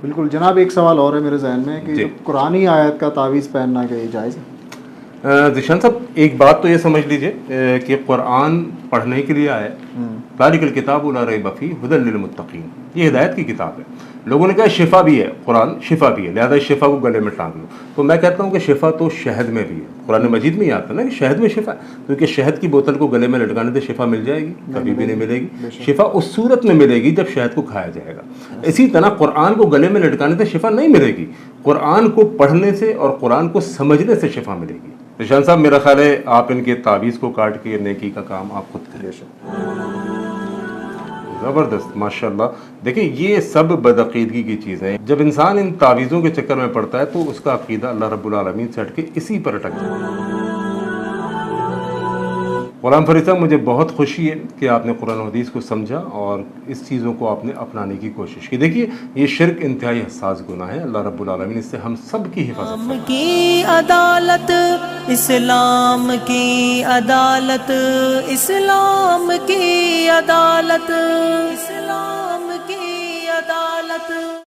بالکل جناب، ایک سوال اور ہے میرے ذہن میں کہ قرآنی آیت کا تعویذ پہننا کہ جائز ہے؟ ذیشان صاحب ایک بات تو یہ سمجھ لیجئے کہ قرآن پڑھنے کے لیے آیا ہے، ذالک الکتاب لا ریب فیہ ھدی للمتقین، یہ ہدایت کی کتاب ہے۔ لوگوں نے کہا شفا بھی ہے، قرآن شفا بھی ہے، لہذا اس شفا کو گلے میں ٹانگ لو۔ تو میں کہتا ہوں کہ شفا تو شہد میں بھی ہے، قرآن مجید میں ہی آتا ہے نا کہ شہد میں شفا ہے، کیونکہ شہد کی بوتل کو گلے میں لٹکانے سے شفا مل جائے گی؟ کبھی بھی نہیں ملے گی۔ شفا اس صورت میں ملے گی جب شہد کو کھایا جائے گا۔ اسی طرح قرآن کو گلے میں لٹکانے سے شفا نہیں ملے گی، قرآن کو پڑھنے سے اور قرآن کو سمجھنے سے شفا ملے گی۔ ذیشان صاحب میرا خیال ہے آپ ان کے تعویذ کو کاٹ کے نیکی کا کام آپ خود کریں۔ زبردست، ماشاءاللہ۔ دیکھیں یہ سب بدعقیدگی کی چیزیں ہیں، جب انسان ان تعویذوں کے چکر میں پڑتا ہے تو اس کا عقیدہ اللہ رب العالمین سے ہٹ کے اسی پر اٹک جاتا ہے۔ غلام فرید صاحب مجھے بہت خوشی ہے کہ آپ نے قرآن و حدیث کو سمجھا اور اس چیزوں کو آپ نے اپنانے کی کوشش کی۔ دیکھیے یہ شرک انتہائی حساس گناہ ہے، اللہ رب العالمین اس سے ہم سب کی حفاظت اسلام کی عدالت، اسلام کی عدالت، اسلام کی عدالت، اسلام کی عدالت۔